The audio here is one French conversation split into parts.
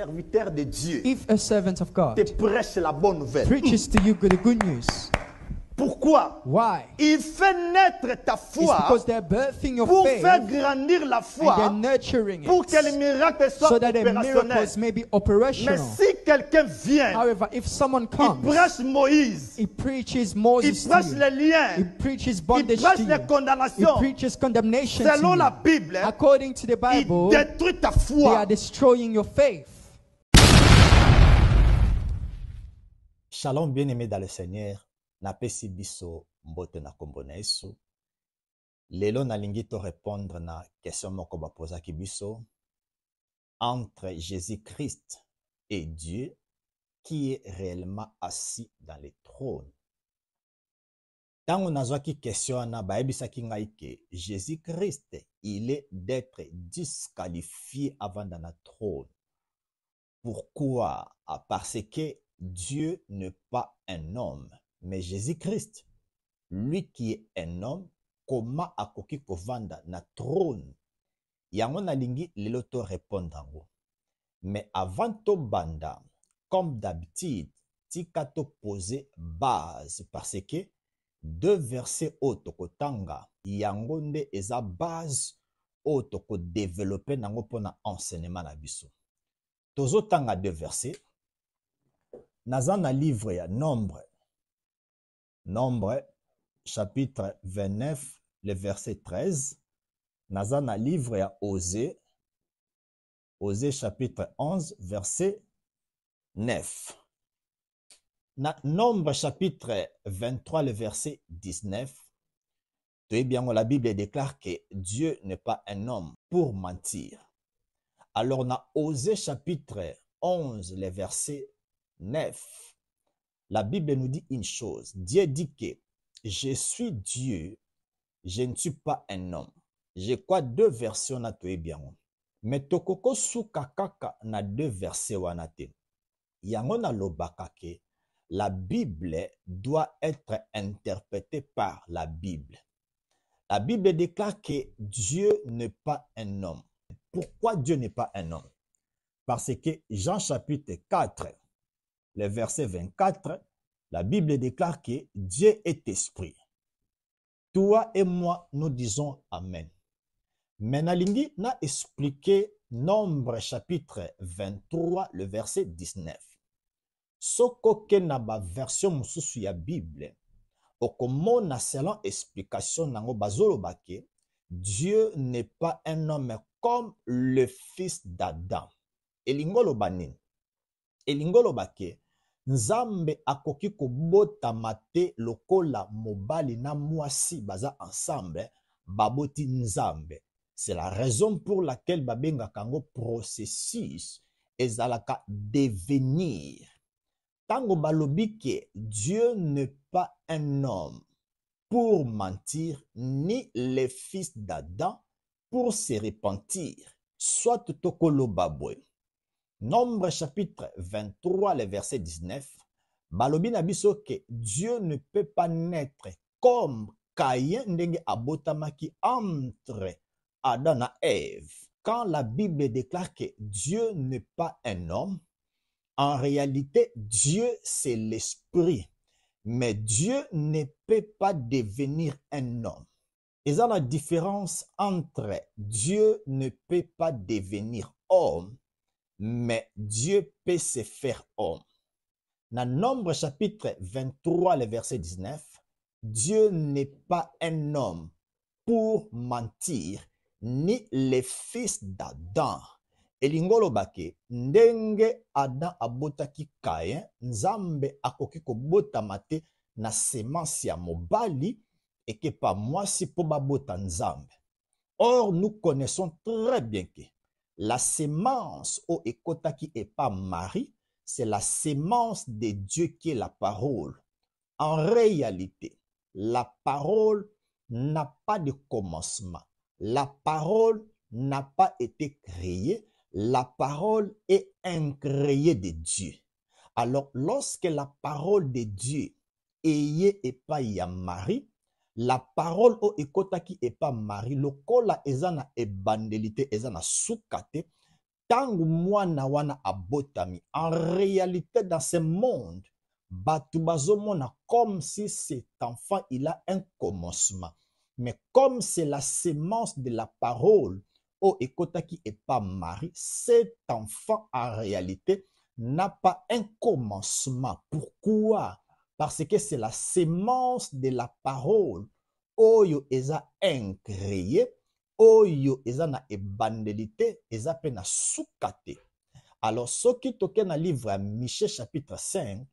serviteur de Dieu If a servant of God te prêche la bonne nouvelle, preaches to you the good news, pourquoi? why? Il fait naître ta It's foi because they're birthing your pour faith faire grandir la and they're foi, nurturing pour que les it miracles soient so that the opérationnels. miracles may be Mais operational. si quelqu'un vient, However, if someone il comes, prêche Moïse, he preaches il Moses to prêche you, les liens, he preaches il bondage prêche to les you, he condamnations. preaches condemnation Selon to la you. Bible, According to the il Bible, détruit ta they foi. are destroying your faith. Shalom bien-aimé dans le Seigneur, napesi biso mbote na kombo na Yesu. Lelo nalingi to répondre na question moko bapozaki biso entre Jésus-Christ et Dieu qui est réellement assis dans le trône. Tango nazwaki question wana bayebisaki ngai ke Jésus-Christ il est d'être disqualifié avant dans le trône. Pourquoi? Parce que Dieu n'est pas un homme, mais Jésus-Christ, lui qui est un homme, comment akoki kovanda na trône? Yango nalingi lelo to répondre yango. Mais avant to banda, comme d'habitude, tika to poser base parce que deux versets auto kotanga yango nde eza base auto ko développer nango pona enseignement na biso. Tozo tanga deux versets. Naza na livre ya Nombre chapitre 29 le verset 13. Naza na livre ya Osée chapitre 11 verset 9. Na Nombre chapitre 23 le verset 19. Très bien, la Bible déclare que Dieu n'est pas un homme pour mentir. Alors na Osée chapitre 11 le verset 9. La Bible nous dit une chose. Dieu dit que je suis Dieu, je ne suis pas un homme. Je crois deux versions na to bien. Mais tokoko suka kaka na deux versets wana te. Yango na lobaka ke la Bible doit être interprétée par la Bible. La Bible déclare que Dieu n'est pas un homme. Pourquoi Dieu n'est pas un homme? Parce que Jean chapitre 4, le verset 24, la Bible déclare que Dieu est esprit. Toi et moi, nous disons Amen. Mais nalingi na expliqué Nombre chapitre 23, le verset 19. Soko ke na ba version mususu ya Bible, okomona selon explication nango bazolo bake, Dieu n'est pas un homme comme le fils d'Adam. Elingolo banin. Elingolo bake. Nzambe akoki kobotama te lokola mobali na mwasi baza ensemble, baboti Nzambe. C'est la raison pour laquelle babenga kango processus ezalaka devenir. Tango balobi ke Dieu n'est pas un homme pour mentir, ni le fils d'Adam pour se repentir. Soit tokolo babwe. Nombre chapitre 23, le verset 19, balobi na biso que Dieu ne peut pas naître comme Caïn ndenge abotamaki entre Adam et Ève. Quand la Bible déclare que Dieu n'est pas un homme, en réalité, Dieu c'est l'esprit. Mais Dieu ne peut pas devenir un homme. Il y a la différence entre Dieu ne peut pas devenir homme, mais Dieu peut se faire homme. Dans Nombre chapitre 23, le verset 19, Dieu n'est pas un homme pour mentir, ni le fils d'Adam. Elingolo bake, ndenge Adam abotaki Caïn, Nzambe akoki kobotama te na semence ya mobali, et que pas moi si po babota Nzambe. Or, nous connaissons très bien que la sémence au ekotaki et pas Marie, c'est la sémence de Dieu qui est la parole. En réalité, la parole n'a pas de commencement. La parole n'a pas été créée. La parole est incréée de Dieu. Alors, lorsque la parole de Dieu est et pas ya Marie, la parole au ekotaki et pas Marie, lokola ezana ebandelité ezana sukate, tangu mwana wana abotami, en réalité dans ce monde, batu bazomona comme si cet enfant il a un commencement. Mais comme c'est la sémence de la parole, oh ekotaki et pas Marie, cet enfant en réalité n'a pas un commencement. Pourquoi? Parce que c'est la sémence de la parole. Oyo eza incréé, oyo eza na ebandelité, eza pe na sukate. Alors, ce qui toke na livre à Michée chapitre 5,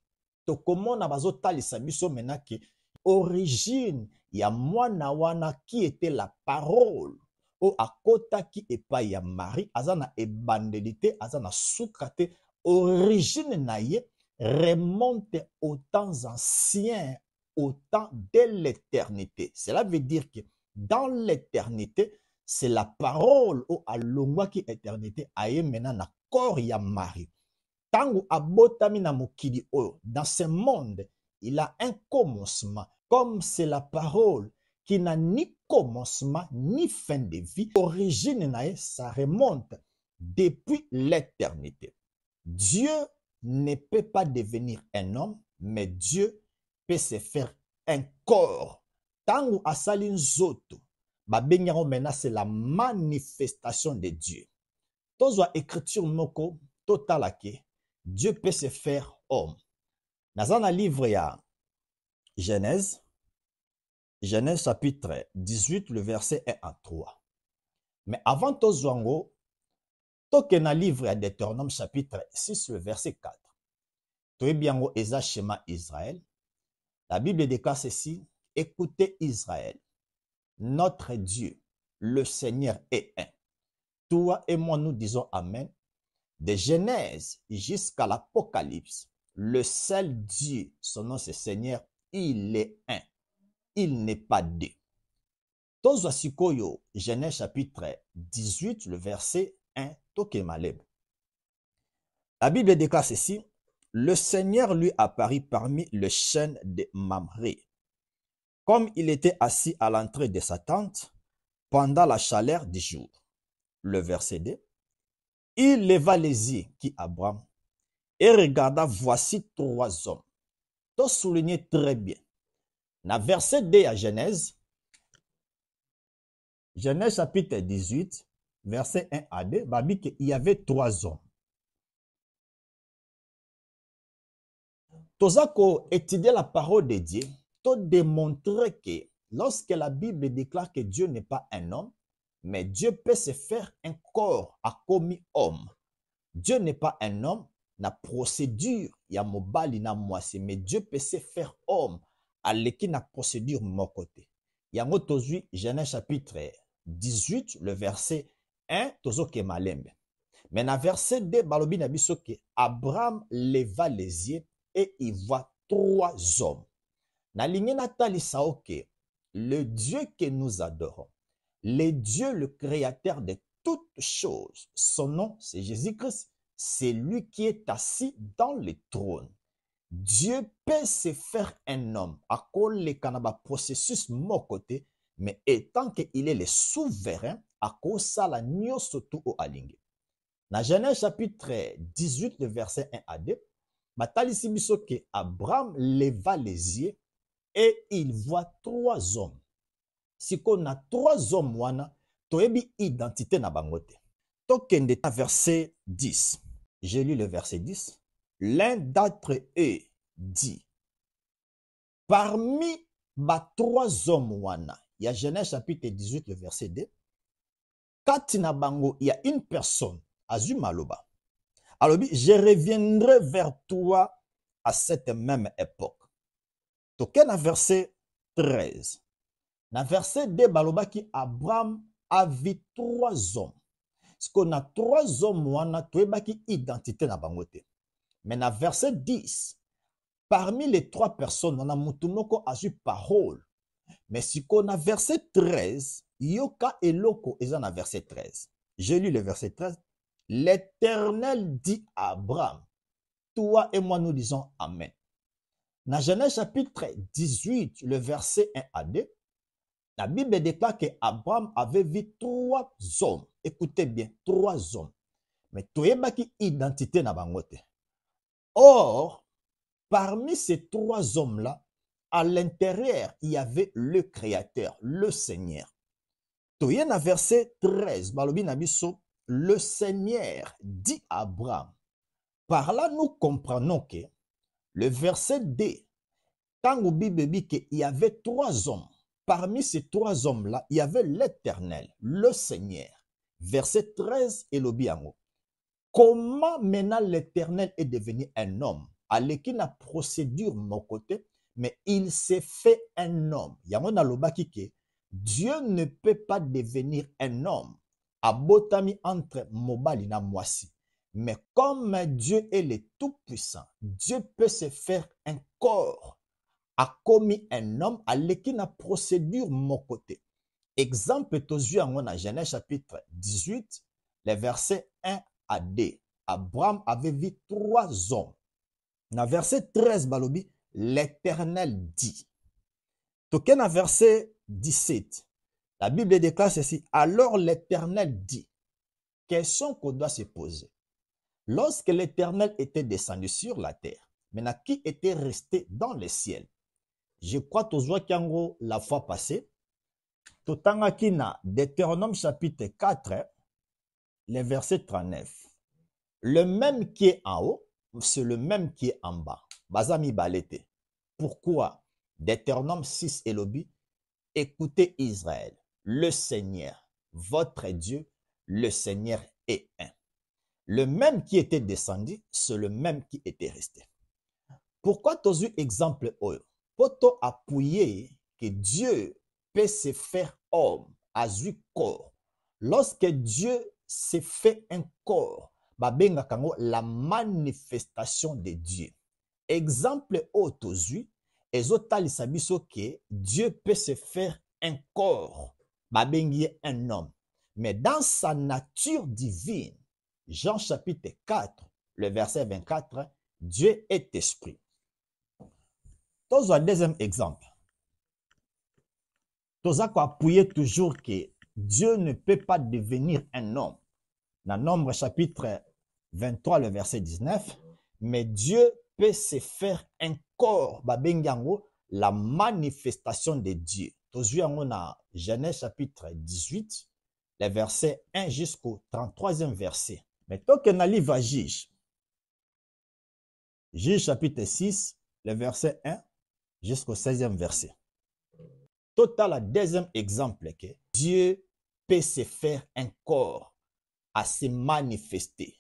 tokomona bazotalisa biso menaki origine ya mwana wana qui était la parole. O akotaki epa ya Marie, aza na ebandelité, aza na sukate. Origine na ye remonte aux temps anciens, au temps de l'éternité. Cela veut dire que dans l'éternité, c'est la parole au alongwa qui éternité aye mena na corps ya Marie. Tangu abotami na mokili oyo, dans ce monde, il a un commencement. Comme c'est la parole qui n'a ni commencement ni fin de vie, origine nae, ça remonte depuis l'éternité. Dieu ne peut pas devenir un homme, mais Dieu peut se faire un corps. Tangu asali nzoto, babenyango mena c'est la manifestation de Dieu. Tozwa écriture moko totalake, Dieu peut se faire homme. Nazana livre ya Genèse, Genèse chapitre 18, le verset 1 à 3. Mais avant tozwango, toke na livre ya Deutéronome chapitre 6, le verset 4. Toebiango eza schéma Israël. La Bible déclare ceci: écoutez Israël, notre Dieu, le Seigneur est un. Toi et moi nous disons Amen. De Genèse jusqu'à l'Apocalypse, le seul Dieu, son nom c'est Seigneur, il est un. Il n'est pas deux. Tozwa sikoyo, Genèse chapitre 18, le verset 1, Tokemaleb. La Bible déclare ceci: le Seigneur lui apparut parmi les chênes de Mamré, comme il était assis à l'entrée de sa tente pendant la chaleur du jour. Le verset 2. Il leva les yeux qui Abraham et regarda, voici trois hommes. To souligner très bien. Na verset 2 à Genèse, Genèse chapitre 18, verset 1 à 2, babi qu'il y avait trois hommes. Tozako étudier la parole de Dieu, to démontrer que lorsque la Bible déclare que Dieu n'est pas un homme, mais Dieu peut se faire un corps à commis homme. Dieu n'est pas un homme, na procédure ya mobali na mwasi, mais Dieu peut se faire homme à l'équipe na procédure mon côté. Yango tozui Genèse chapitre 18, le verset 1, tozoke malembe. Mais na verset 2, balobi na biso ke Abraham leva les yeux et il voit trois hommes. Na ligne natali saoke, le Dieu que nous adorons, le Dieu le créateur de toutes choses, son nom c'est Jésus-Christ, c'est lui qui est assis dans le trône. Dieu peut se faire un homme à cause le kanaba processus mon côté, mais étant qu'il est le souverain, à cause ça la nyoso tout au alingue. Dans Genèse chapitre 18, le verset 1 à 2, Matalisi biso que Abraham leva les yeux et il voit trois hommes. Si qu'on a trois hommes wana, toebi identité na bangote. Tokende à verset 10. J'ai lu le verset 10. L'un d'entre eux dit: parmi ma trois hommes wana, il y a Genèse chapitre 18, le verset 2. Katina bango, il y a une personne, Azumaloba. Alors, je reviendrai vers toi à cette même époque. Toke na verset 13. Na verset 2, baloba ki Abraham a vu trois hommes. Ce qu'on a trois hommes, wana toeba ki identité na bangote. Mais na verset 10, parmi les trois personnes, on a mutumoko a eu parole. Mais si qu'on a verset 13, yoka eloko eza na verset 13. J'ai lu le verset 13. L'Éternel dit à Abraham, toi et moi nous disons Amen. Dans Genèse chapitre 18, le verset 1 à 2, la Bible déclare qu'Abraham avait vu trois hommes. Écoutez bien, trois hommes. Mais toyebaki identité na bango te. Or, parmi ces trois hommes-là, à l'intérieur, il y avait le Créateur, le Seigneur. Toye na verset 13, balobi na biso, le Seigneur dit à Abraham. Par là, nous comprenons que le verset D, quand au Bible dit qu'il y avait trois hommes, parmi ces trois hommes-là, il y avait l'Éternel, le Seigneur. Verset 13, elobi yango. Comment maintenant l'Éternel est devenu un homme? Aleki na procédure mon côté, mais il s'est fait un homme. Yango na lobaki ke Dieu ne peut pas devenir un homme abotami entre mobali na mwasi. Mais comme Dieu est le tout-puissant, Dieu peut se faire un corps. A commis un homme aleki na procédure mon côté. Exemple tozu yango na Genèse chapitre 18, les versets 1 à 2. Abraham avait vu trois hommes. Dans verset 13, balobi, l'Éternel dit. Token na verset 17, la Bible déclare ceci. Alors l'Éternel dit. Question qu'on doit se poser. Lorsque l'Éternel était descendu sur la terre, maintenant qui était resté dans le ciel? Je crois toujours qu'en la fois passée, totangaki na Deutéronome chapitre 4, le verset 39. Le même qui est en haut, c'est le même qui est en bas. Bazami balete. Pourquoi? Deutéronome 6 elobi. Écoutez Israël, le Seigneur, votre Dieu, le Seigneur est un. Le même qui était descendu, c'est le même qui était resté. Pourquoi tu as exemple oyo? Pour te appuyer que Dieu peut se faire homme, a eu corps. Lorsque Dieu se fait un corps, babenga kango la manifestation de Dieu. Exemple autozui, ezotalisa biso que Dieu peut se faire un corps, babengi un homme. Mais dans sa nature divine, Jean chapitre 4, le verset 24, Dieu est esprit. Dans un deuxième exemple, tu as appuyé toujours que Dieu ne peut pas devenir un homme. Dans Nombre chapitre 23, le verset 19, mais Dieu peut se faire un corps, babengango, la manifestation de Dieu. Tu as dans Genèse chapitre 18, les versets 1 jusqu'au 33e verset. Mais tant que dans le livre Juge chapitre 6, le verset 1 jusqu'au 16e verset. Total, le deuxième exemple que Dieu peut se faire un corps à se manifester.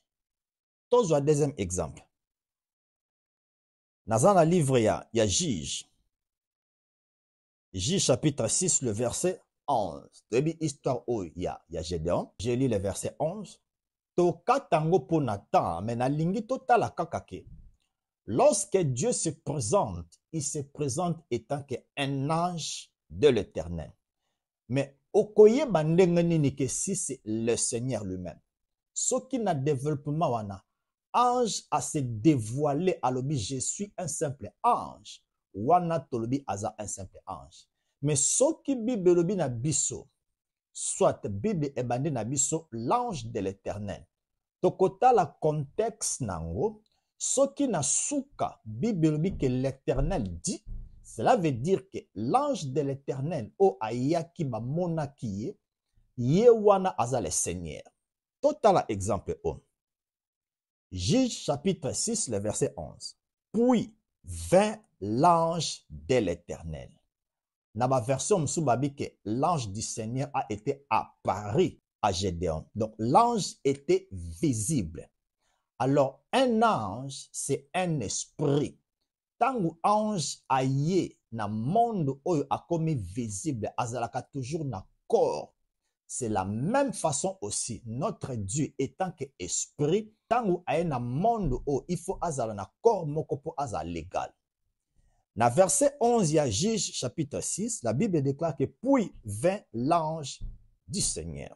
Dans le deuxième exemple. Dans le livre, il y a Juge chapitre 6, le verset 11. Depuis l'histoire où il y a Gédéon, j'ai lu le verset 11. Tokatango ponatan, mais na lingi total la kakake. Lorsque Dieu se présente, il se présente étant qu'un ange de l'Éternel. Mais okoye bandengani que si c'est le Seigneur lui-même. Ce qui n'a développement wana, ange a se dévoilé à l'obi, je suis un simple ange. Wana tolobi aza un simple ange. Mais ce qui Bible lobi na biso, soit Bible ebandi na biso, l'ange de l'Éternel. Tokota la contexte nango, ce qui na souka, Bible lobi que l'Éternel dit, cela veut dire que l'ange de l'Éternel, o ayaki ba monaki ye wana aza le Seigneur. Total exemple o. Juge chapitre 6, le verset 11. Puis vint l'ange de l'Éternel. Dans ma version, que l'ange du Seigneur a été apparu à Gédéon. Donc, l'ange était visible. Alors, un ange, c'est un esprit. Tant que ange aye na monde oyo a comme visible, azalaka toujours na corps. C'est la même façon aussi. Notre Dieu étant que esprit, tant que aye na monde oyo, il faut azala na corps moko po azala légal. Dans verset 11, il y a Juge chapitre 6, la Bible déclare que puis vint l'ange du Seigneur.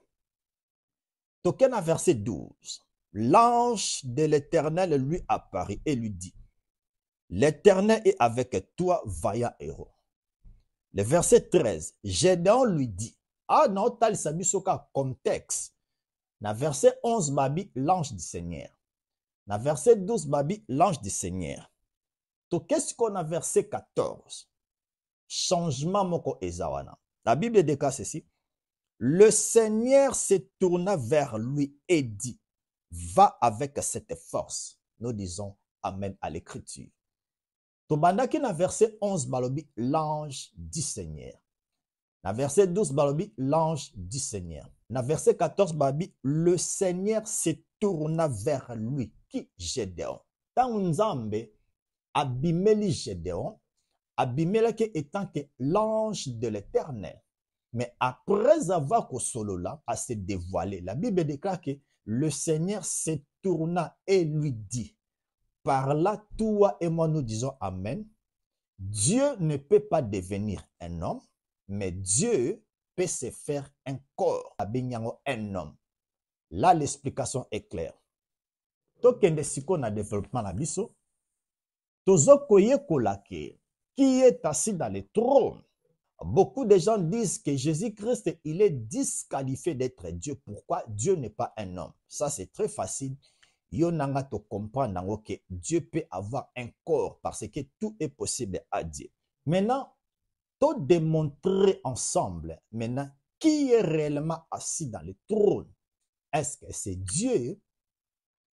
Token à verset 12, l'ange de l'Éternel lui apparut et lui dit, l'Éternel est avec toi, vaillant héros. Le verset 13, Gédéon lui dit, ah non, tal sabisoka contexte. Na verset 11 babi l'ange du Seigneur. Na verset 12 babi l'ange du Seigneur. To qu'est-ce qu'on a verset 14? Changement moko ezawana. La Bible déclare ceci. Le Seigneur se tourna vers lui et dit, va avec cette force. Nous disons Amen à l'écriture. Tobandaki na verset 11 balobi l'ange du Seigneur. Na verset 12 balobi l'ange du Seigneur. Na verset 14 balobi le Seigneur se tourna vers lui. Qui? Gédéon. Tant Nzambe abimeli Gédéon, abimelaki étant que l'ange de l'Éternel. Mais après avoir que Solola a se dévoilé, la Bible déclare que le Seigneur se tourna et lui dit, par là, toi et moi nous disons Amen. Dieu ne peut pas devenir un homme, mais Dieu peut se faire un corps, un homme. Là, l'explication est claire. Tokende siko na développement na biso, tozo koye kolake, qui est assis dans le trône. Beaucoup de gens disent que Jésus-Christ, il est disqualifié d'être Dieu. Pourquoi? Dieu n'est pas un homme. Ça, c'est très facile. Yo nanga to comprendre que Dieu peut avoir un corps parce que tout est possible à Dieu. Maintenant, tout démontrer ensemble, maintenant, qui est réellement assis dans le trône? Est-ce que c'est Dieu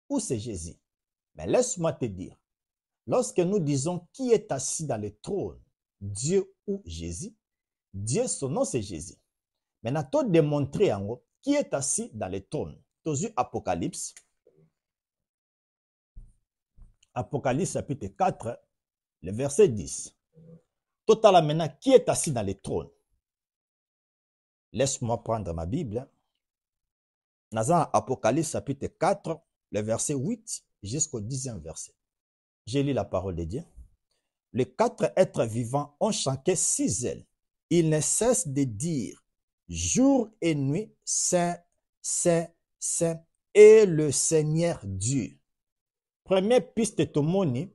ou c'est Jésus? Mais laisse-moi te dire, lorsque nous disons qui est assis dans le trône, Dieu ou Jésus, Dieu, son nom c'est Jésus. Maintenant, tout démontrer en haut qui est assis dans le trône. Tous Apocalypse. Apocalypse chapitre 4, le verset 10. Total maintenant, qui est assis dans le trône? Laisse-moi prendre ma Bible. Dans Apocalypse chapitre 4, le verset 8 jusqu'au 10e verset. J'ai lu la parole de Dieu. Les 4 êtres vivants ont chanté 6 ailes. Ils ne cessent de dire jour et nuit, Saint, Saint, Saint est le Seigneur Dieu. Première piste tomoni,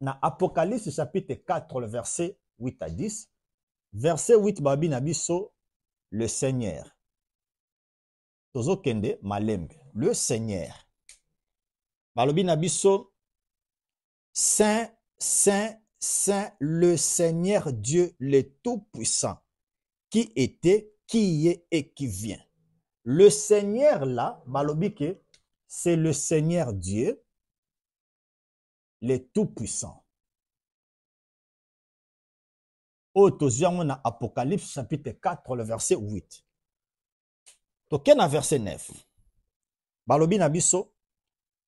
na Apocalypse chapitre 4, le verset 8 à 10. Verset 8, babi nabiso, le Seigneur. Tozo kende, malembe, le Seigneur. Balobi nabiso, Saint, Saint, Saint, le Seigneur Dieu, le Tout-Puissant, qui était, qui est et qui vient. Le Seigneur là, balobi ke, c'est le Seigneur Dieu, le Tout-Puissant. Otoziango na Apocalypse chapitre 4, le verset 8. Tokena verset 9. Balobi na biso,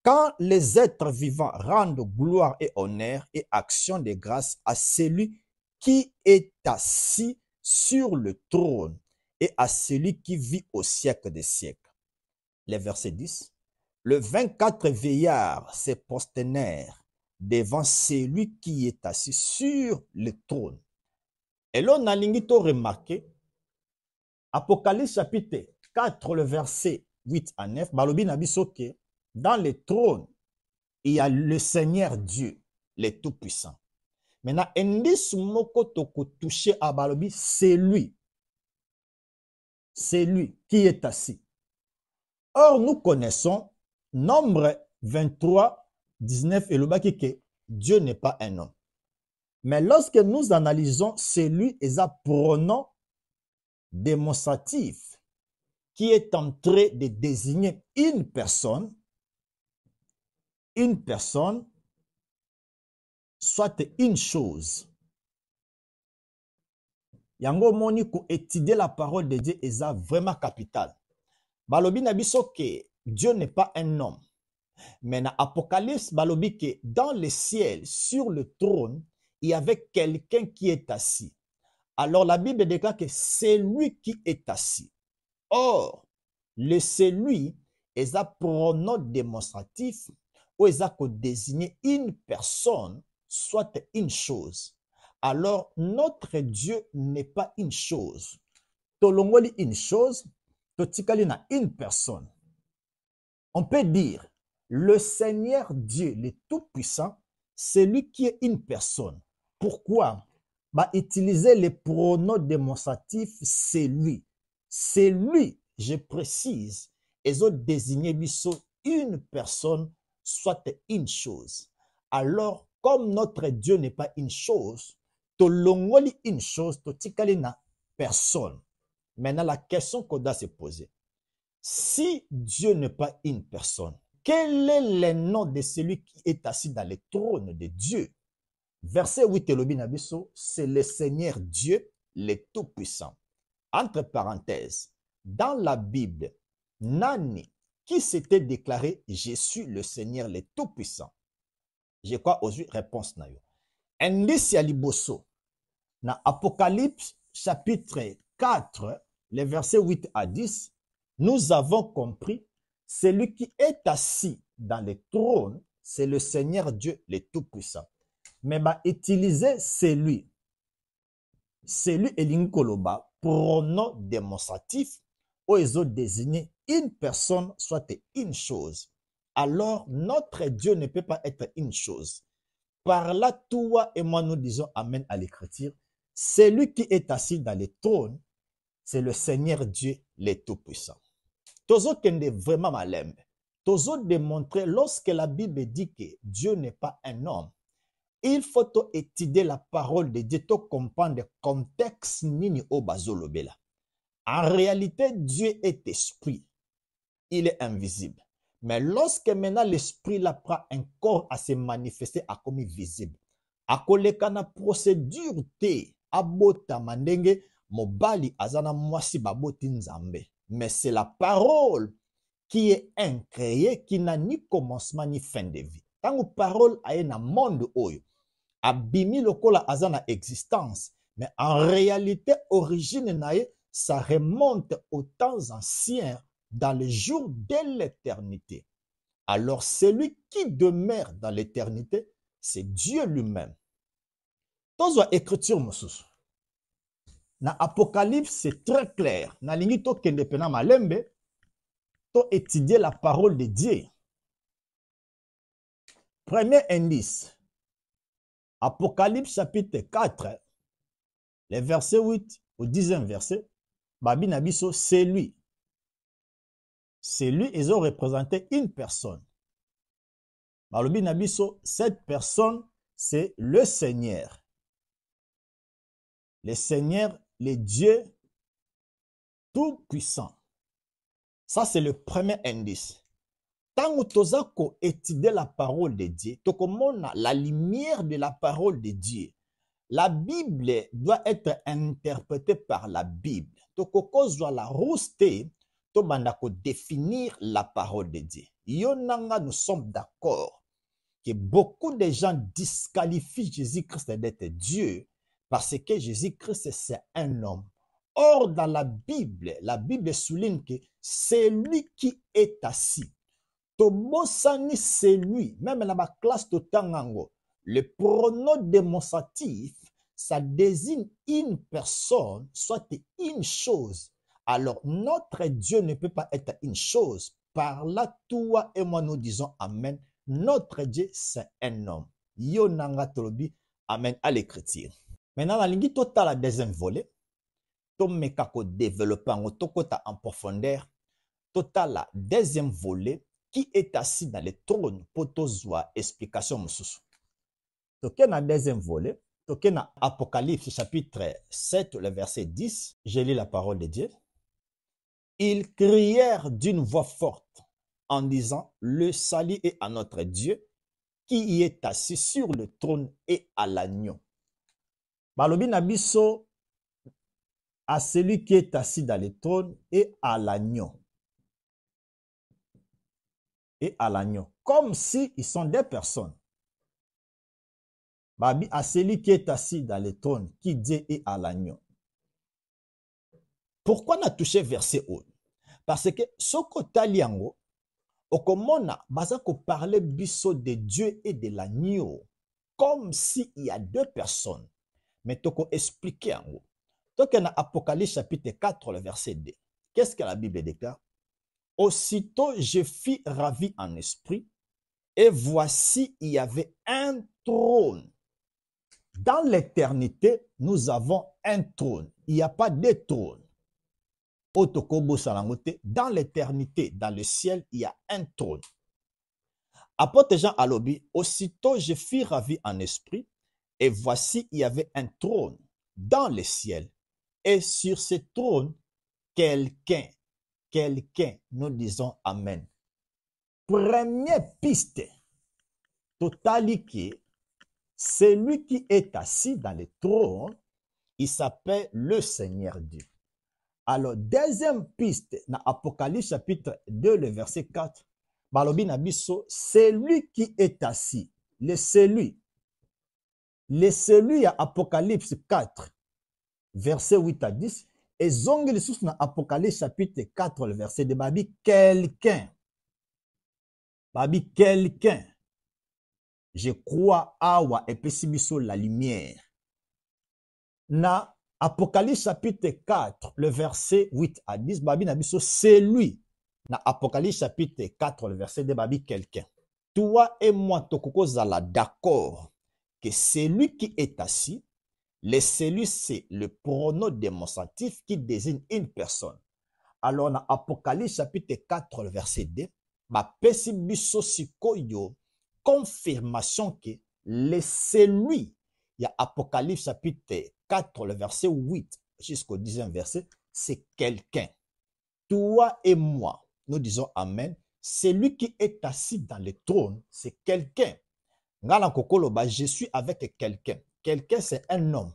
quand les êtres vivants rendent gloire et honneur et action de grâce à celui qui est assis sur le trône et à celui qui vit au siècle des siècles. Le verset 10. Le 24 vieillards se prosternèrent devant celui qui est assis sur le trône. Et là, on a remarqué, Apocalypse chapitre 4, le verset 8 à 9, balobi na biso ke, dans le trône, il y a le Seigneur Dieu, le Tout-Puissant. Maintenant, indice moko toko touché à balobi, c'est lui qui est assis. Or, nous connaissons Nombre 23, 19 et le baki que Dieu n'est pas un homme. Mais lorsque nous analysons celui et sa pronom démonstratif qui est en train de désigner une personne, soit une chose. Yango moni ko étudier la parole de Dieu est vraiment capital. Balobi na biso que Dieu n'est pas un homme. Mais dans Apocalypse, balobi que dans le ciel, sur le trône, il y avait quelqu'un qui est assis. Alors la Bible déclare que c'est lui qui est assis. Or, le celui est un pronom démonstratif ou est à désigner une personne, soit une chose. Alors, notre Dieu n'est pas une chose. Tolongoli une chose, totikali na une personne. On peut dire, le Seigneur Dieu, le Tout-Puissant, c'est lui qui est une personne. Pourquoi? Utiliser les pronoms démonstratifs, c'est lui. C'est lui, je précise, ezo désigner biso une personne, soit une chose. Alors, comme notre Dieu n'est pas une chose, tolongoli une chose, totikali na personne. Maintenant, la question qu'on doit se poser, si Dieu n'est pas une personne, quel est le nom de celui qui est assis dans le trône de Dieu? Verset 8 elobi na biso, c'est le Seigneur Dieu, le Tout-Puissant. Entre parenthèses, dans la Bible, nani qui s'était déclaré je suis le Seigneur le Tout-Puissant? Je crois aujourd'hui réponse na yo. Indisi ya liboso na Apocalypse chapitre 4, les versets 8 à 10, nous avons compris celui qui est assis dans le trône, c'est le Seigneur Dieu le Tout-Puissant. Mais utiliser celui elingi koloba pronom démonstratif où ils ont désigné une personne, soit une chose. Alors, notre Dieu ne peut pas être une chose. Par là, toi et moi, nous disons Amen à l'écriture. Celui qui est assis dans le trône, c'est le Seigneur Dieu, le Tout-Puissant. Tozo kende vraiment malembe. Tozo démontrer, lorsque la Bible dit que Dieu n'est pas un homme, il faut étudier la parole de Dieu, comprendre le contexte nini o bazolobela. En réalité, Dieu est esprit. Il est invisible. Mais lorsque maintenant l'esprit là prend un corps à se manifester à comme visible, à kolekana procédure te abota mandenge mobali azana mwasi baboti nzambe. Mais c'est la parole qui est incréée, qui n'a ni commencement ni fin de vie. Tant que parole a na monde oyo, abimi lokola azana existence, mais en réalité, origine nae, ça remonte aux temps anciens, dans les jours de l'éternité. Alors, celui qui demeure dans l'éternité, c'est Dieu lui-même. Dans l'écriture, mosusu, dans l'Apocalypse, c'est très clair. Dans l'ingito kende pena malembe, to étudier la parole de Dieu. Premier indice, Apocalypse chapitre 4, les versets 8 au 10e verset, Babi Nabiso, c'est lui. C'est lui, ils ont représenté une personne. Babi Nabiso, cette personne, c'est le Seigneur. Le Seigneur, le Dieu tout-puissant. Ça, c'est le premier indice. Tant que tu as étudié la parole de Dieu, tu as la lumière de la parole de Dieu. La Bible doit être interprétée par la Bible. Tu as la rouste, tu as définir la parole de Dieu. Yonanga, nous sommes d'accord que beaucoup de gens disqualifient Jésus-Christ d'être Dieu parce que Jésus-Christ, c'est un homme. Or, dans la Bible souligne que c'est lui qui est assis. Tobosani, c'est lui. Même dans la classe de Tangango, le pronom démonstratif, ça désigne une personne, soit une chose. Alors, notre Dieu ne peut pas être une chose. Par là, toi et moi, nous disons Amen. Notre Dieu, c'est un homme. Yonanga Tolobi, Amen à l'écriture. Maintenant, la ligne totale, la deuxième volet, Tomekako développant en profondeur, total, la deuxième volet, qui est assis dans le trône pour tozoa explication mususu. Toke na deuxième volet, toke na Apocalypse chapitre 7, le verset 10, je lis la parole de Dieu. Ils crièrent d'une voix forte en disant, le salut est à notre Dieu qui y est assis sur le trône et à l'agneau. Balobi na biso à celui qui est assis dans le trône et à l'agneau. Et à l'agneau, comme si ils sont des personnes. Babi à celui qui est assis dans le trône, qui dit et à l'agneau. Pourquoi on a touché verset 1? Parce que ce que liango, au komona, bazako parler biso de Dieu et de l'agneau, comme s'il y a deux personnes. Mais toko expliquer en haut. Donc, dans Apocalypse chapitre 4, le verset 2. Qu'est-ce que la Bible déclare? Aussitôt, je fus ravi en esprit, et voici, il y avait un trône. Dans l'éternité, nous avons un trône. Il n'y a pas deux trônes. Dans l'éternité, dans le ciel, il y a un trône. Apôtre Jean alobi, aussitôt je fus ravi en esprit, et voici, il y avait un trône dans le ciel. Et sur ce trône, quelqu'un, nous disons Amen. Première piste, totalité, celui qui est assis dans le trône, il s'appelle le Seigneur Dieu. Alors, deuxième piste, dans Apocalypse chapitre 2, le verset 4, balobi na biso, celui qui est assis, le celui à Apocalypse 4, verset 8 à 10, et zongi lisusu na Apocalypse chapitre 4, le verset de babi, quelqu'un, je crois awa epesi biso la lumière. Na Apocalypse chapitre 4, le verset 8 à 10, babi na biso, c'est lui. Na Apocalypse chapitre 4, le verset 2, babi quelqu'un. Toi et moi, tokoko zala d'accord que celui qui est assis, le celui, c'est le pronom démonstratif qui désigne une personne. Alors, na Apocalypse chapitre 4, le verset 2, bapesi biso sikoyo, confirmation que le celui, il y a Apocalypse chapitre 4, le verset 8 jusqu'au 10e verset, c'est quelqu'un. Toi et moi, nous disons Amen. Celui qui est assis dans le trône, c'est quelqu'un. Je suis avec quelqu'un. Quelqu'un, c'est un homme.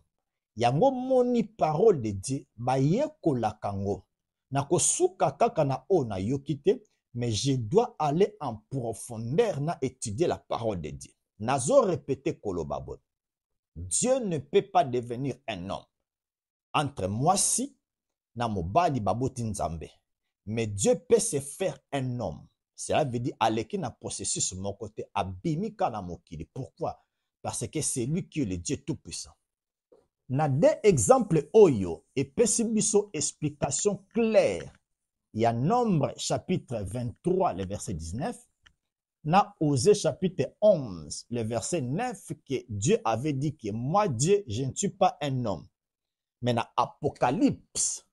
Yango moni parole de Dieu, baye kolakango. Nako suka kaka na o na yokite, mais je dois aller en profondeur na étudier la parole de Dieu. Nazo répéter kolobabon. Dieu ne peut pas devenir un homme. Entre moi si, na mobali baboti nzambe. Mais Dieu peut se faire un homme. Cela veut dire aleki na processus mon côté, abimika na mokili. Pourquoi? Parce que c'est lui qui est le Dieu tout-puissant. Na deux exemples oyo et pesibiso explication claire. Il y a Nombre chapitre 23, le verset 19. Na Osée chapitre 11, le verset 9, que Dieu avait dit que moi, Dieu, je ne suis pas un homme. Mais na Apocalypse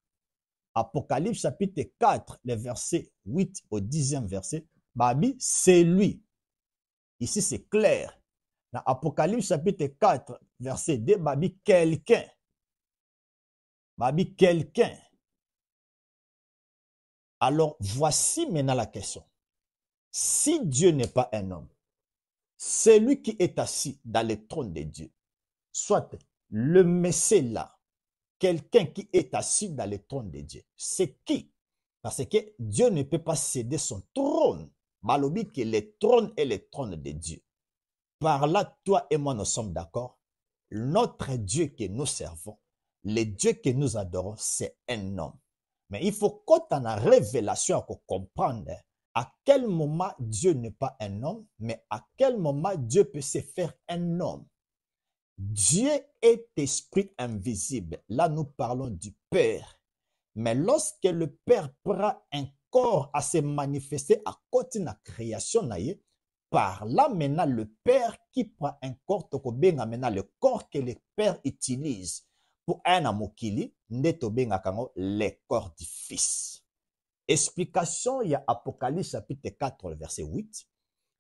chapitre 4, le verset 8 au 10e verset, babi, c'est lui. Ici, c'est clair. Dans Apocalypse chapitre 4, verset 2, babi, quelqu'un. Babi, quelqu'un. Alors, voici maintenant la question. Si Dieu n'est pas un homme, celui qui est assis dans le trône de Dieu, soit le Messie là, quelqu'un qui est assis dans le trône de Dieu, c'est qui? Parce que Dieu ne peut pas céder son trône. Malobi que le trône est le trône de Dieu. Par là, toi et moi, nous sommes d'accord. Notre Dieu que nous servons, le Dieu que nous adorons, c'est un homme. Mais il faut qu'on ait la révélation pour comprendre à quel moment Dieu n'est pas un homme, mais à quel moment Dieu peut se faire un homme. Dieu est esprit invisible. Là, nous parlons du Père. Mais lorsque le Père prend un corps à se manifester à côté de la création, par là maintenant le Père qui prend un corps, maintenant le corps que le Père utilise pour un amokili, le corps du Fils. Explication, il y a Apocalypse chapitre 4, le verset 8,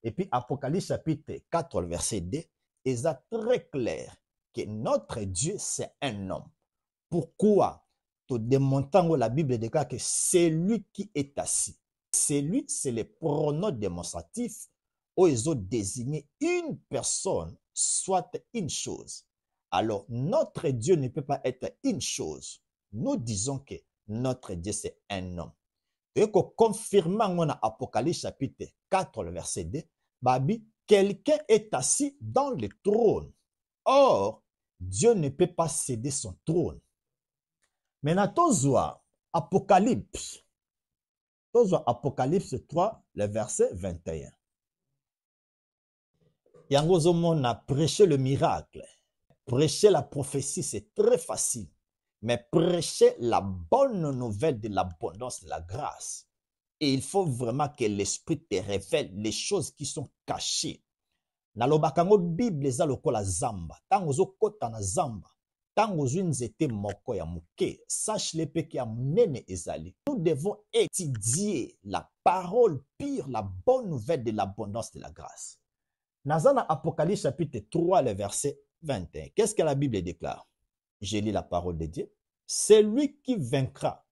et puis Apocalypse chapitre 4, le verset 2, et c'est très clair que notre Dieu, c'est un homme. Pourquoi? Tout démontrant la Bible déclare que c'est lui qui est assis. C'est lui, c'est le pronom démonstratif où ils ont désigné une personne, soit une chose. Alors, notre Dieu ne peut pas être une chose. Nous disons que notre Dieu, c'est un homme. Et que confirmant mon Apocalypse chapitre 4, le verset 2, Babi, quelqu'un est assis dans le trône. Or, Dieu ne peut pas céder son trône. Maintenant, tozwa Apocalypse 3, le verset 21. Yangozomon a prêché le miracle. Prêcher la prophétie, c'est très facile. Mais prêcher la bonne nouvelle de l'abondance de la grâce. Et il faut vraiment que l'Esprit te révèle les choses qui sont cachées. Nalobakango Bible eza lokola zamba. Tango zo kota na zamba. Tango zwi nzete moko ya muke, sache-le pe ki ya munene ezali. Nous devons étudier la parole pure, la bonne nouvelle de l'abondance de la grâce. Dans Apocalypse chapitre 3, le verset 21, qu'est-ce que la Bible déclare? Je lis la parole de Dieu. C'est lui qui vaincra.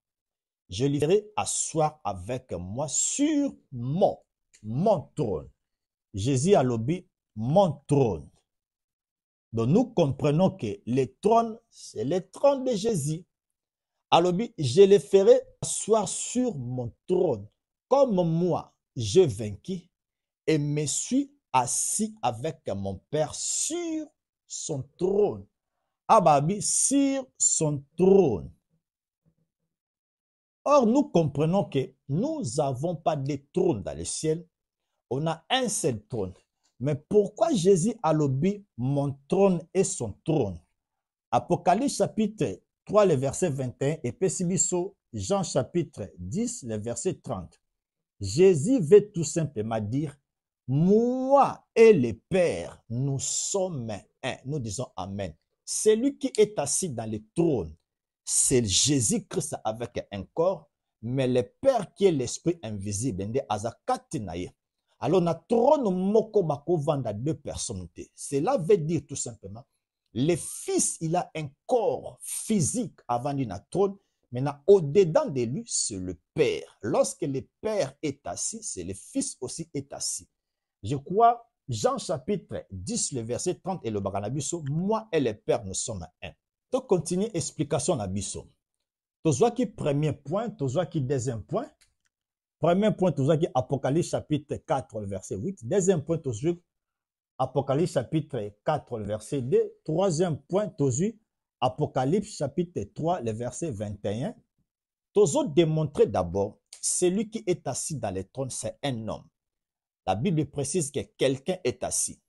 Je lui ferai asseoir avec moi sur mon trône. Jésus a lobby mon trône. Donc nous comprenons que le trône, c'est le trône de Jésus. Alors, je le ferai asseoir sur mon trône, comme moi, je vainquis et me suis assis avec mon Père sur son trône. Ababi, sur son trône. Or, nous comprenons que nous n'avons pas de trône dans le ciel. On a un seul trône. Mais pourquoi Jésus a lobby mon trône et son trône? Apocalypse chapitre 3, le verset 21 et Pessibiso, Jean chapitre 10, le verset 30. Jésus veut tout simplement dire, moi et le Père, nous sommes un. Nous disons Amen. Celui qui est assis dans le trône, c'est Jésus-Christ avec un corps, mais le Père qui est l'esprit invisible, alors, na trône moko bako vanda deux personnalités. Cela veut dire tout simplement, le Fils, il a un corps physique avant d'une trône, maintenant au-dedans de lui, c'est le Père. Lorsque le Père est assis, c'est le Fils aussi est assis. Je crois, Jean chapitre 10, le verset 30 et le Baranabiso, moi et le Père, nous sommes un. Donc, continue explication à Bisso. Tozwa qui premier point, tozwa qui deuxième point. Premier point, tozwa qui Apocalypse chapitre 4, verset 8. Deuxième point, tozwa Apocalypse chapitre 4, verset 2. Troisième point, tozwa Apocalypse chapitre 3, le verset 21. Tozwa démontrer d'abord, celui qui est assis dans le trône, c'est un homme. La Bible précise que quelqu'un est assis.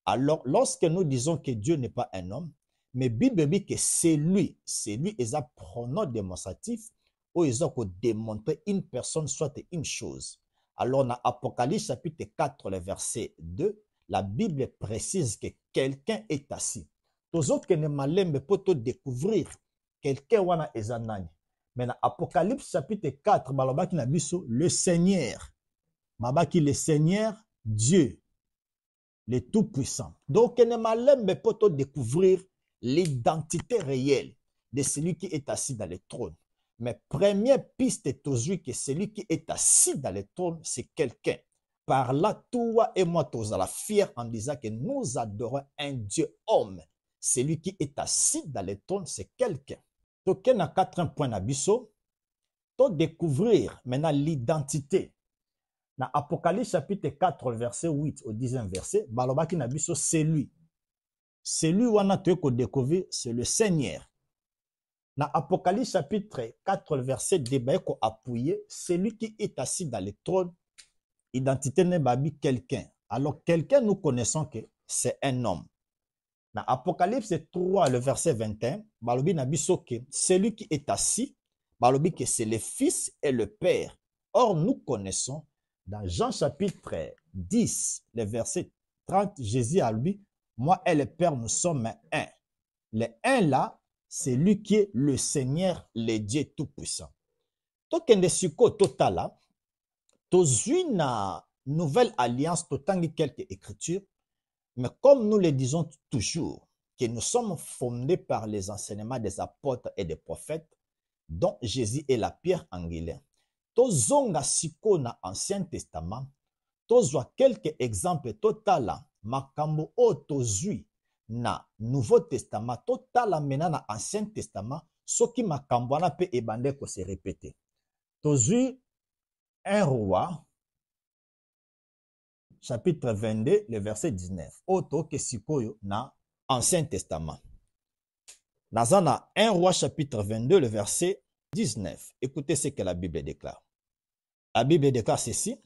Alors, lorsque nous disons que Dieu n'est pas un homme, mais la Bible dit que c'est lui est un pronom démonstratif où ils ont démontré une personne, soit une chose. Alors, dans Apocalypse chapitre 4, le verset 2, la Bible précise que quelqu'un est assis. Tous autres qui ne m'aiment pas découvrir quelqu'un wana ezanani. Mais dans Apocalypse chapitre 4, le Seigneur, le Seigneur Dieu, le Tout-Puissant. Donc, ne m'aime pas découvrir l'identité réelle de celui qui est assis dans le trône. Mais première piste est aujourd'hui que celui qui est assis dans le trône, c'est quelqu'un. Par là, toi et moi, tous à la fière en disant que nous adorons un Dieu homme. Celui qui est assis dans le trône, c'est quelqu'un. Donc, il y a 4 points d'abisso. Pour découvrir maintenant l'identité. Dans Apocalypse chapitre 4, verset 8 au 10e verset, balobaki nabiso, c'est lui. C'est lui où on a découvert, c'est le Seigneur. Dans Apocalypse chapitre 4, verset 2, appuyé, celui qui est assis dans le trône, identité n'est pas quelqu'un. Alors, quelqu'un, nous connaissons que c'est un homme. Dans Apocalypse 3, le verset 21, balobi nabiso que celui qui est assis, balobi que c'est le Fils et le Père. Or, nous connaissons, dans Jean chapitre 10, le verset 30, Jésus a dit, moi et le Père, nous sommes un. Le un là, c'est lui qui est le Seigneur, le Dieu Tout-Puissant. Donc, il y a total là, une nouvelle alliance, total quelques écritures, mais comme nous le disons toujours, que nous sommes fondés par les enseignements des apôtres et des prophètes, dont Jésus est la pierre angulaire. Tozonga siko na Ancien Testament, tozwa quelques exemples total makambo o tozui na Nouveau Testament, total mena na Ancien Testament, soki makambo na pe ebande ko se répéter. Tozui un roi, chapitre 22, le verset 19. Oto ke sikoyo na Ancien Testament. Nazana un roi, chapitre 22, le verset 19. Écoutez ce que la Bible déclare. La Bible déclare ceci.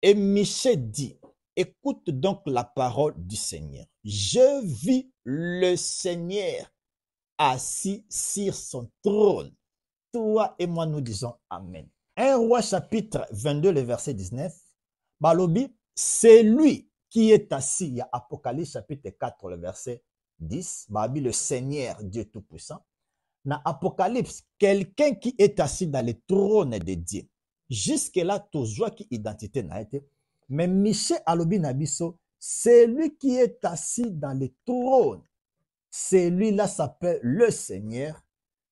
Et Michée dit, écoute donc la parole du Seigneur. Je vis le Seigneur assis sur son trône. Toi et moi nous disons Amen. Un roi, chapitre 22, le verset 19. Balobi, c'est lui qui est assis. Il y a Apocalypse chapitre 4, le verset 10, Babi le Seigneur Dieu Tout-Puissant. Dans Apocalypse, quelqu'un qui est assis dans le trône de Dieu. Jusque-là, toujours qui identité n'a été. Mais Michel Alobi Nabiso, c'est lui qui est assis dans le trône. Celui-là s'appelle le Seigneur,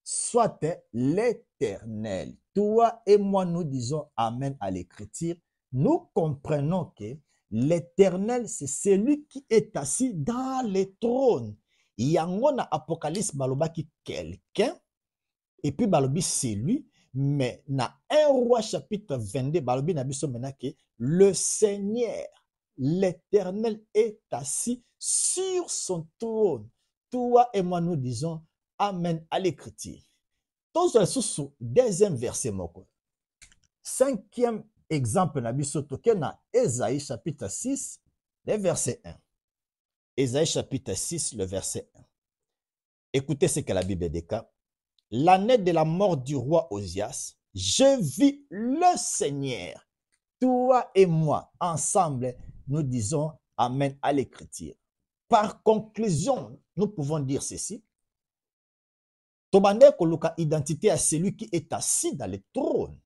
soit l'Éternel. Toi et moi, nous disons Amen à l'écriture. Nous comprenons que l'Éternel, c'est celui qui est assis dans le trône. Il y a un Apocalypse baloba qui quelqu'un, et puis balobi c'est lui, mais dans 1 Roi chapitre 22, balobi nabiso maintenant que le Seigneur, l'Éternel est assis sur son trône. Toi et moi nous disons Amen à l'écriture. Dans le deuxième verset, cinquième exemple, nabiso toke na Ésaïe chapitre 6, le verset 1. Ésaïe chapitre 6, le verset 1. Écoutez ce que la Bible déclare. L'année de la mort du roi Osias, je vis le Seigneur. Toi et moi, ensemble, nous disons Amen à l'écriture. Par conclusion, nous pouvons dire ceci. Tobande koluka identité à celui qui est assis dans le trône.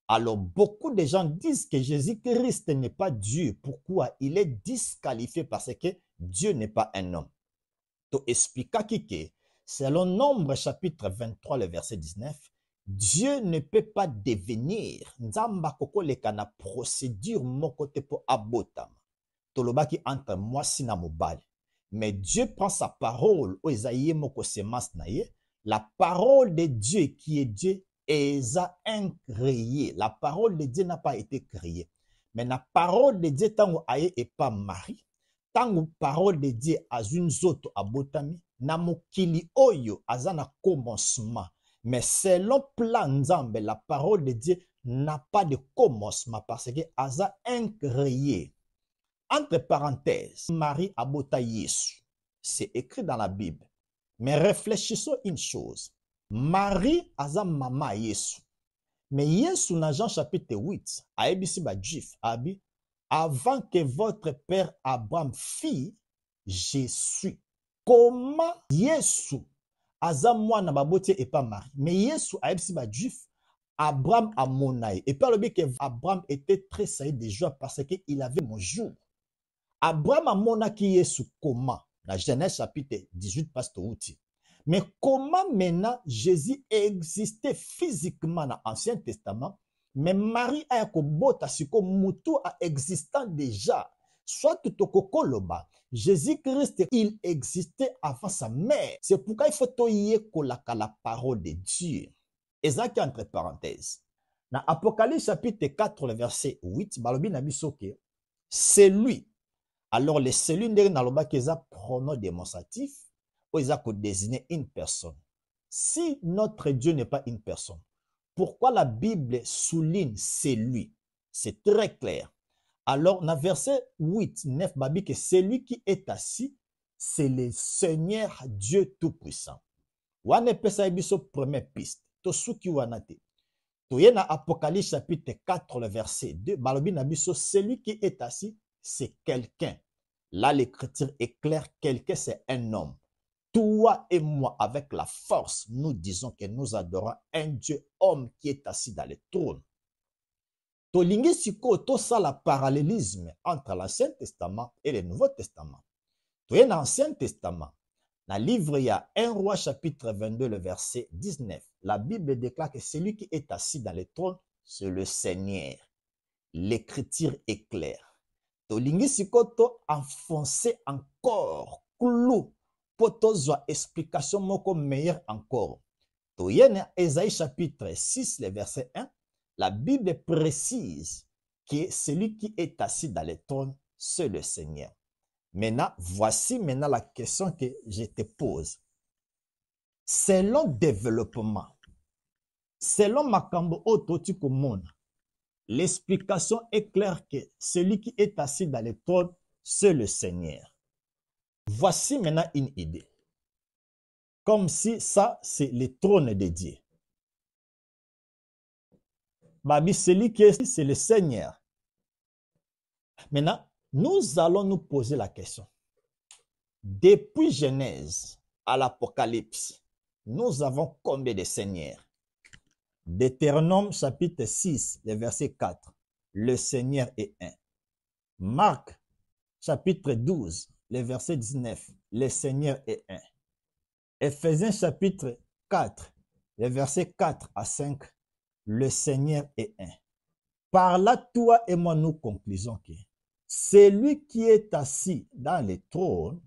Alors, beaucoup de gens disent que Jésus-Christ n'est pas Dieu. Pourquoi? Il est disqualifié parce que Dieu n'est pas un homme. To explica que, selon Nombre chapitre 23, le verset 19, Dieu ne peut pas devenir nzamba koko lekana procédure mokote po abotam. Tolobaki entre moi sina mobile. Mais Dieu prend sa parole au Isaïe moko semence naye, la parole de Dieu qui est Dieu est incréée. La parole de Dieu n'a pas été créée. Mais la parole de Dieu tango aye et pas Marie. Tango parole de Dieu a une autre abotami. Na mokili oyo azana commencement. Mais selon plan nzambe, la parole de Dieu n'a pas de commencement parce que aza incréé. Entre parenthèses, Marie abota Yesu. C'est écrit dans la Bible. Mais réfléchissons une chose. Marie aza mama Yesu. Mais Yesu dans Jean chapitre 8, a ebisi ba juif, abi, avant que votre père Abraham fît, je suis. Comment Yesu aza mwana baboti et pas Marie. Mais Yesu a ebisi ba juif, Abraham a monaï. Et par le biais que Abraham était très sailli de joie parce qu'il avait mon jour. Abraham a monaki Yesu comment? Dans Genèse chapitre 18, pasteur Outi. Mais comment maintenant Jésus existait physiquement dans l'Ancien Testament, mais Marie a kobota siko mutu a existant déjà. Soit tokokoloba, Jésus-Christ, il existait avant sa mère. C'est pourquoi il faut toyer kolaka la parole de Dieu. Et ça qui entre parenthèses. Dans Apocalypse chapitre 4, le verset 8, balobi na bisoke, c'est lui. Alors, les cellules de pronom démonstratif, où ils ont désigné une personne. Si notre Dieu n'est pas une personne, pourquoi la Bible souligne c'est lui? C'est très clair. Alors, dans verset 8, 9, Babi, que celui qui est assis, c'est le Seigneur Dieu Tout-Puissant. Wane pesa ebiso première piste. To suki wanate. To yena Apocalypse chapitre 4, le verset 2, Balobi nabiso, celui qui est assis, c'est quelqu'un. Là, l'écriture est claire, quelqu'un, c'est un homme. Toi et moi, avec la force, nous disons que nous adorons un Dieu homme qui est assis dans le trône. Tolingi siko, tout ça, le parallélisme entre l'Ancien Testament et le Nouveau Testament. Toi, dans l'Ancien Testament, dans le livre, il y a 1 Roi chapitre 22, le verset 19. La Bible déclare que celui qui est assis dans le trône, c'est le Seigneur. L'écriture est claire. Tolingi sikoto enfoncer encore clou pour tozwa explication moko meilleure encore. Toyene Ésaïe chapitre 6 le verset 1, la Bible précise que celui qui est assis dans le trône, c'est le Seigneur. Maintenant, voici maintenant la question que je te pose. Selon développement, selon makambo ototi komona, l'explication est claire que celui qui est assis dans le trône, c'est le Seigneur. Voici maintenant une idée. Comme si ça, c'est le trône de Dieu. Babi, celui qui est assis, c'est le Seigneur. Maintenant, nous allons nous poser la question. Depuis Genèse à l'Apocalypse, nous avons combien de seigneurs? Deutéronome chapitre 6, le verset 4. Le Seigneur est un. Marc chapitre 12, le verset 19. Le Seigneur est un. Éphésiens chapitre 4, le verset 4 à 5. Le Seigneur est un. Par là, toi et moi, nous conclusons que celui qui est assis dans le trône,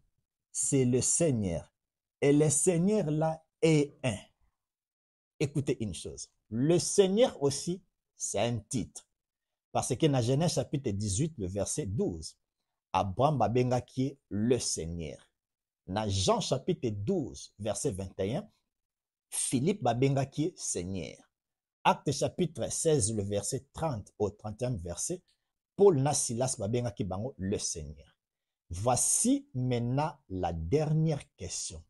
c'est le Seigneur. Et le Seigneur là est un. Écoutez une chose. Le Seigneur aussi, c'est un titre. Parce que dans Genèse chapitre 18, le verset 12, Abraham babenga qui est le Seigneur. Dans Jean chapitre 12, verset 21, Philippe babenga qui est Seigneur. Acte chapitre 16, le verset 30 au 31 verset, Paul na Silas babenga qui bango le Seigneur. Voici maintenant la dernière question.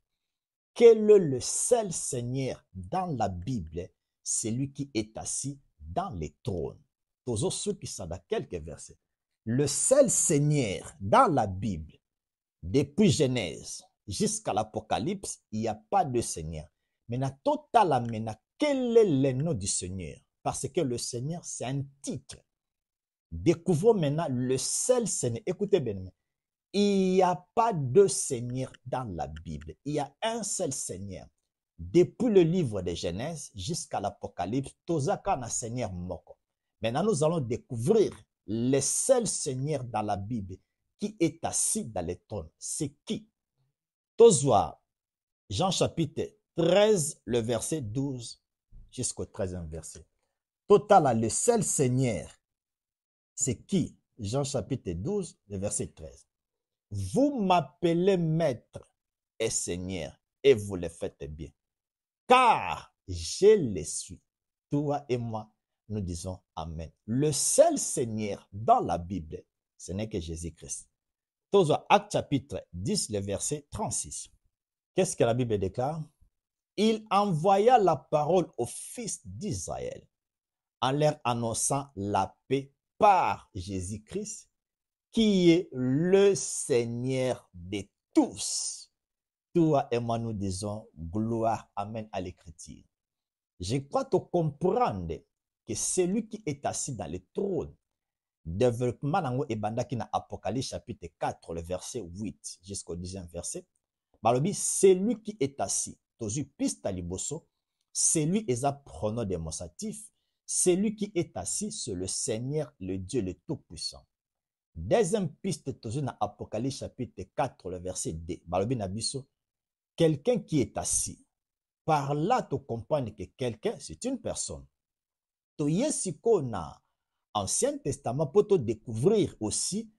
Quel est le seul Seigneur dans la Bible? Celui qui est assis dans les trônes. Toujours ceux qui sont dans quelques versets. Le seul Seigneur dans la Bible, depuis Genèse jusqu'à l'Apocalypse, il n'y a pas de Seigneur. Maintenant, totalement, quel est le nom du Seigneur? Parce que le Seigneur, c'est un titre. Découvrons maintenant le seul Seigneur. Écoutez bien, il n'y a pas de Seigneur dans la Bible. Il y a un seul Seigneur. Depuis le livre de Genèse jusqu'à l'Apocalypse, Tozaka na Seigneur Moko. Maintenant, nous allons découvrir le seul Seigneur dans la Bible qui est assis dans le trône. C'est qui? Tozwa, Jean chapitre 13, le verset 12 jusqu'au 13e verset. Total, le seul Seigneur, c'est qui? Jean chapitre 12, le verset 13. Vous m'appelez maître et Seigneur, et vous le faites bien. Car je le suis. Toi et moi, nous disons Amen. Le seul Seigneur dans la Bible, ce n'est que Jésus-Christ. Tozwa, Acte chapitre 10, le verset 36. Qu'est-ce que la Bible déclare? Il envoya la parole aux fils d'Israël en leur annonçant la paix par Jésus-Christ, qui est le Seigneur de tous. Toi et moi, nous disons gloire, amen à l'écriture. Je crois te comprendre que celui qui est assis dans le trône, développement nango ebandaki na Apocalypse chapitre 4, le verset 8 jusqu'au 10e verset. Balobi, celui qui est assis, tozu pista liboso, celui est à pronom démonstratif, celui qui est assis, c'est le Seigneur, le Dieu, le Tout-Puissant. Deuxième piste, tozu na Apocalypse chapitre 4, le verset 2. Balobi na biso, quelqu'un qui est assis. Par là, tu comprends que quelqu'un, c'est une personne. Tu yesiko na Ancien Testament pour te découvrir aussi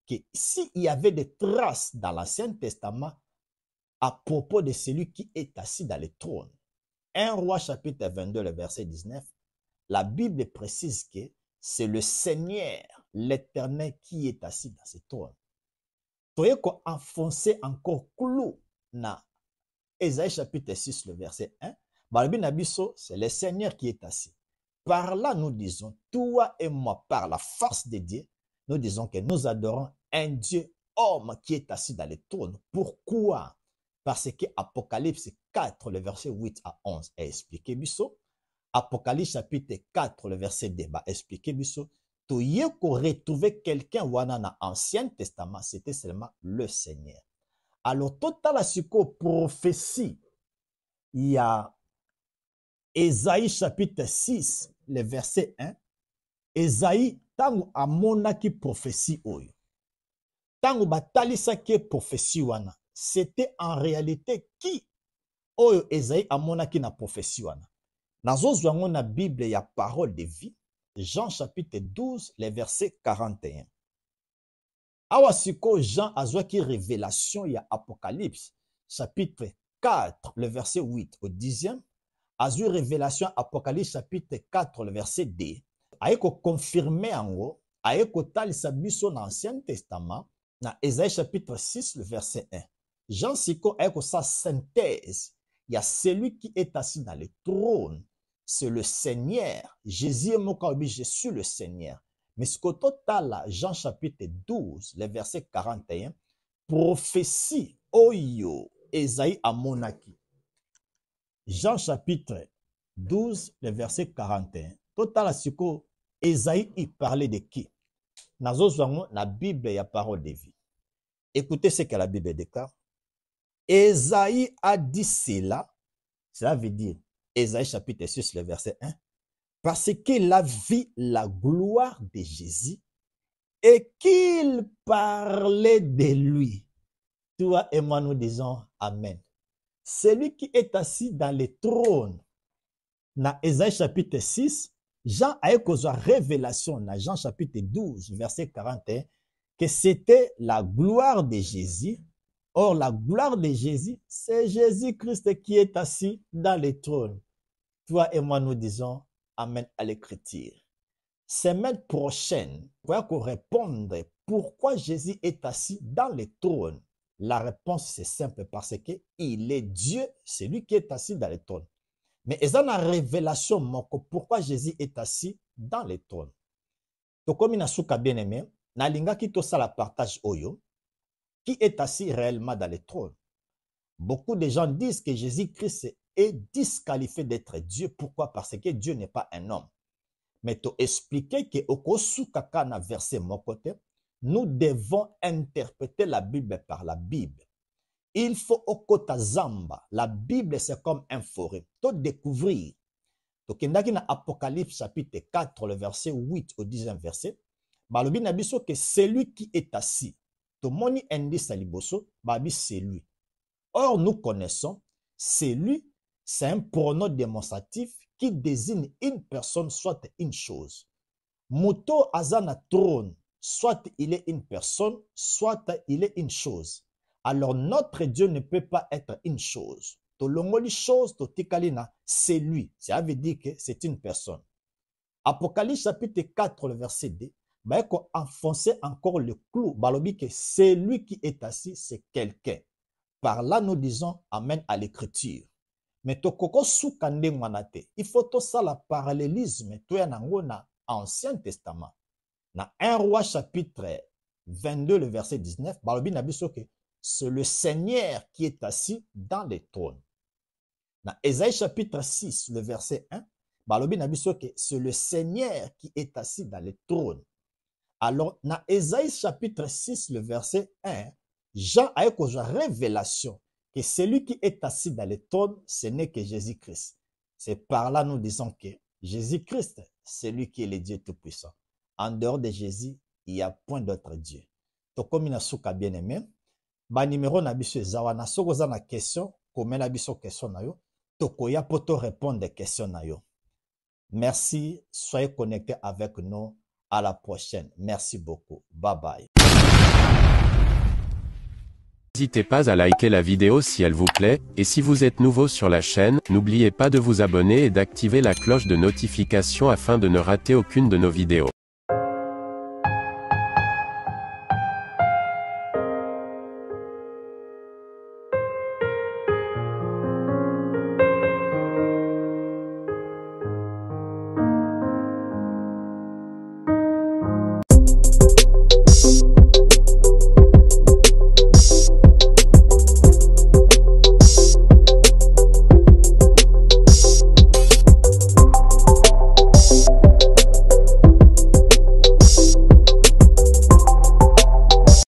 que s'il y avait des traces dans l'Ancien Testament à propos de celui qui est assis dans le trône. 1 Roi chapitre 22, le verset 19, la Bible précise que c'est le Seigneur, l'Éternel, qui est assis dans ce trône. Tu as enfoncé encore clou na Ésaïe chapitre 6, le verset 1. C'est le Seigneur qui est assis. Par là, nous disons, toi et moi, par la force de Dieu, nous disons que nous adorons un Dieu homme qui est assis dans le trône. Pourquoi? Parce que Apocalypse 4, le verset 8 à 11 est expliqué. Apocalypse chapitre 4, le verset 2 va expliquer. Tu y retrouver quelqu'un dans l'Ancien Testament, c'était seulement le Seigneur. Alors, total à ce prophétie, il y a Ésaïe chapitre 6, le verset 1. Ésaïe, tango amonaki prophétie oyo. Tango batalisaki prophétie wana. C'était en réalité qui oyo Ésaïe amonaki na prophétie wana. Nazozwango na Bible ya parole de vie. Jean chapitre 12, le verset 41. Awa siko Jean azwaki révélation ya Apocalypse chapitre 4, le verset 8 au 10e. Azui révélation Apocalypse chapitre 4, le verset 2. Aeko confirmer ango, aeko talisa biso na Ancien Testament, na Ésaïe chapitre 6, le verset 1. Jean siko aeko sa synthèse. Il y a celui qui est assis dans le trône. C'est le Seigneur. Jésus est mon corps, je suis le Seigneur. Mais ce qu'au total, Jean chapitre 12, le verset 41, prophétie oyo Esaïe amonaki. Jean chapitre 12, le verset 41. Total siko, Esaïe il parlait de qui? Nazozwango na Bible ya parole de vie. Écoutez ce que la Bible déclare. Esaïe a dit cela. Cela veut dire, Esaïe chapitre 6, le verset 1. Parce qu'il a vu la gloire de Jésus et qu'il parlait de lui. Toi et moi nous disons Amen. Celui qui est assis dans le trône. Dans Esaïe chapitre 6, Jean a eu révélation dans Jean chapitre 12, verset 41, que c'était la gloire de Jésus. Or, la gloire de Jésus, c'est Jésus-Christ qui est assis dans le trône. Toi et moi nous disons Amen à l'écriture. Semaine prochaine, pour répondre pourquoi Jésus est assis dans le trône. La réponse c'est simple parce qu'il est Dieu, c'est lui qui est assis dans le trône. Mais il y a une révélation pourquoi Jésus est assis dans le trône. Donc comme il a bien aimé, nalinga qui to ça la partage oyo, qui est assis réellement dans le trône. Beaucoup de gens disent que Jésus-Christ est disqualifié d'être Dieu. Pourquoi? Parce que Dieu n'est pas un homme. Mais tu expliquer que au sukaka na verset mon côté, nous devons interpréter la Bible par la Bible. Il faut au kota zamba. La Bible c'est comme un forêt. Tu découvrir. Donc dans Apocalypse chapitre 4 le verset 8 au 10e verset, balobi na biso que celui qui est assis. To moni indice liboso, babi c'est lui. Or nous connaissons celui, c'est un pronom démonstratif qui désigne une personne, soit une chose. Muto azana trône, soit il est une personne, soit il est une chose. Alors notre Dieu ne peut pas être une chose. Tolongoli chose, totikalina, c'est lui. Ça veut dire que c'est une personne. Apocalypse chapitre 4, le verset 2, bah, enfoncer encore le clou. Balobi que c'est lui qui est assis, c'est quelqu'un. Par là, nous disons Amen à l'écriture. Mais tokoko soukande manate. Il faut tout ça la parallélisme. Toi nango na Ancien Testament. Na 1 Roi chapitre 22, le verset 19. Balobi nabiso que c'est le Seigneur qui est assis dans le trône. Na Ésaïe chapitre 6, le verset 1. Balobi nabiso que c'est le Seigneur qui est assis dans le trône. Alors, dans Ésaïe chapitre 6, le verset 1, Jean a eu une révélation que celui qui est assis dans le trône, ce n'est que Jésus-Christ. C'est par là nous disons que Jésus-Christ, c'est lui qui est le Dieu Tout-Puissant. En dehors de Jésus, il n'y a point d'autre Dieu. Donc, comme il a souka bien aimé, ba numéro na biso zawana soko za na question, comme na biso question na yo, tokoya poto répondre des questions na yo. Merci, soyez connectés avec nous. À la prochaine. Merci beaucoup. Bye bye. N'hésitez pas à liker la vidéo si elle vous plaît, et si vous êtes nouveau sur la chaîne, n'oubliez pas de vous abonner et d'activer la cloche de notification afin de ne rater aucune de nos vidéos.